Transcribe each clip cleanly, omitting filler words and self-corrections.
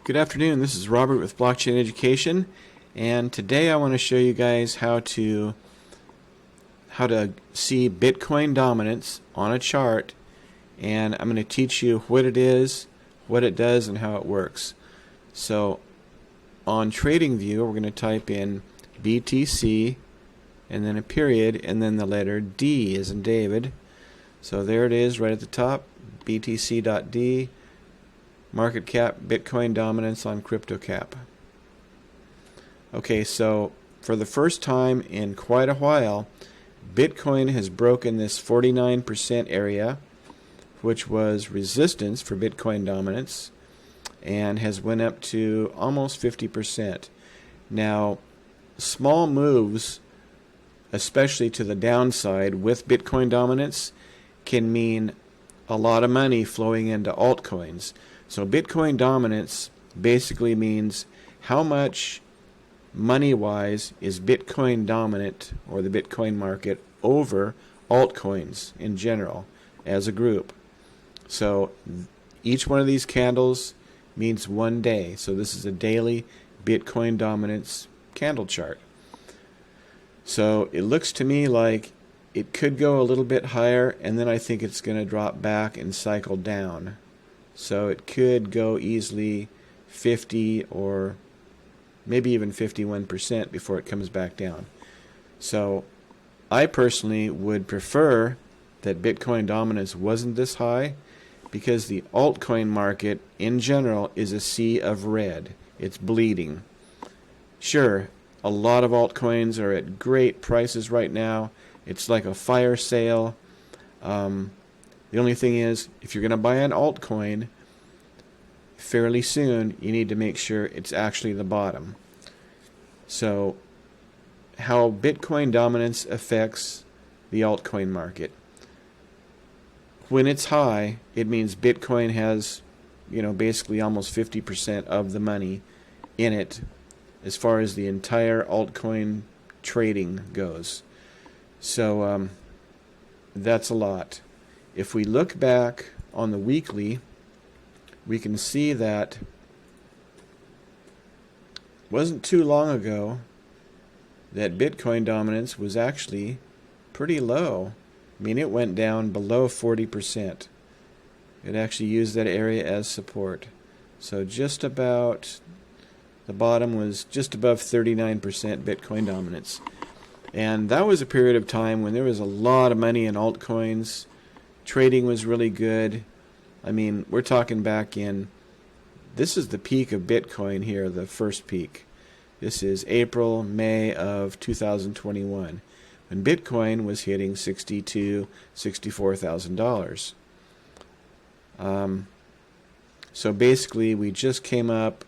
Good afternoon, this is Robert with Blockchain Education, and today I want to show you guys how to see Bitcoin dominance on a chart, and I'm going to teach you what it is, what it does, and how it works. So on TradingView we're going to type in BTC and then a period and then the letter D as in David. So there it is right at the top, BTC.D. Market cap, Bitcoin dominance on CryptoCap. Okay, so for the first time in quite a while, Bitcoin has broken this 49% area, which was resistance for Bitcoin dominance, and has went up to almost 50%. Now, small moves, especially to the downside with Bitcoin dominance, can mean a lot of money flowing into altcoins. So Bitcoin dominance basically means how much money-wise is Bitcoin dominant, or the Bitcoin market, over altcoins in general as a group. So each one of these candles means one day. So this is a daily Bitcoin dominance candle chart. So it looks to me like it could go a little bit higher, and then I think it's going to drop back and cycle down. So it could go easily 50 or maybe even 51% before it comes back down. So I personally would prefer that Bitcoin dominance wasn't this high, because the altcoin market in general is a sea of red. It's bleeding. Sure, a lot of altcoins are at great prices right now. It's like a fire sale. The only thing is, if you're going to buy an altcoin fairly soon, you need to make sure it's actually the bottom. So, how Bitcoin dominance affects the altcoin market. When it's high, it means Bitcoin has, basically almost 50% of the money in it as far as the entire altcoin trading goes. So, that's a lot. If we look back on the weekly, we can see that it wasn't too long ago that Bitcoin dominance was actually pretty low. I mean, it went down below 40%. It actually used that area as support. So just about, the bottom was just above 39% Bitcoin dominance. And that was a period of time when there was a lot of money in altcoins. Trading was really good. I mean, we're talking back in, this is the peak of Bitcoin here, the first peak. This is April, May of 2021, when Bitcoin was hitting $62,000, $64,000. So basically, we just came up.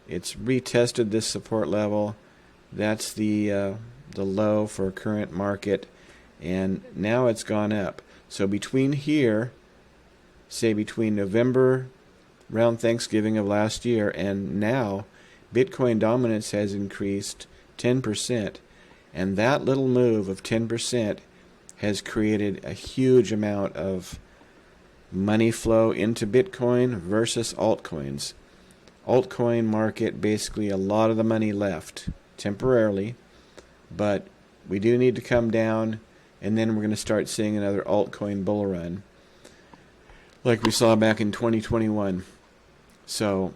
It's retested this support level. That's the low for current market, and now it's gone up. So between here, say between November, around Thanksgiving of last year, and now, Bitcoin dominance has increased 10%, and that little move of 10% has created a huge amount of money flow into Bitcoin versus altcoins. Altcoin market, basically a lot of the money left temporarily, but we do need to come down, and then we're going to start seeing another altcoin bull run like we saw back in 2021. So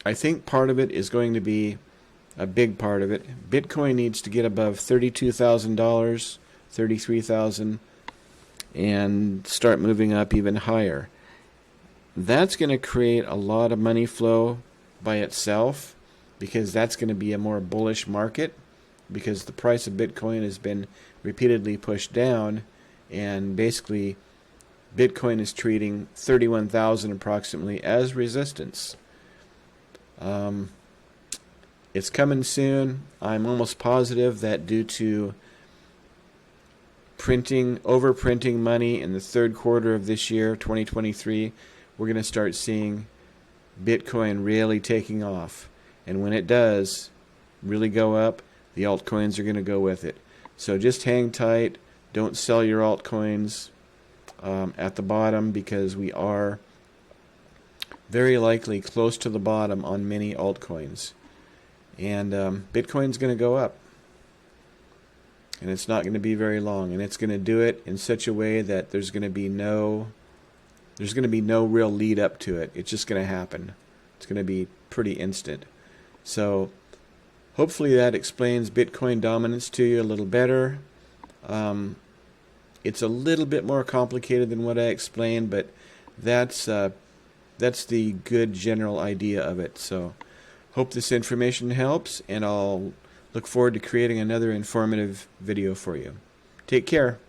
I think part of it is going to be, a big part of it, Bitcoin needs to get above $32,000, $33,000, and start moving up even higher. That's going to create a lot of money flow by itself, because that's going to be a more bullish market, because the price of Bitcoin has been repeatedly pushed down, and basically Bitcoin is treating 31,000 approximately as resistance. It's coming soon. I'm almost positive that due to overprinting money in the third quarter of this year, 2023, we're going to start seeing Bitcoin really taking off. And when it does really go up, the altcoins are going to go with it. So just hang tight. Don't sell your altcoins at the bottom, because we are very likely close to the bottom on many altcoins. And Bitcoin's going to go up. And it's not going to be very long. And it's going to do it in such a way that there's going to be no real lead up to it. It's just going to happen. It's going to be pretty instant. So hopefully that explains Bitcoin dominance to you a little better. It's a little bit more complicated than what I explained, but that's the good general idea of it. So hope this information helps, and I'll look forward to creating another informative video for you. Take care.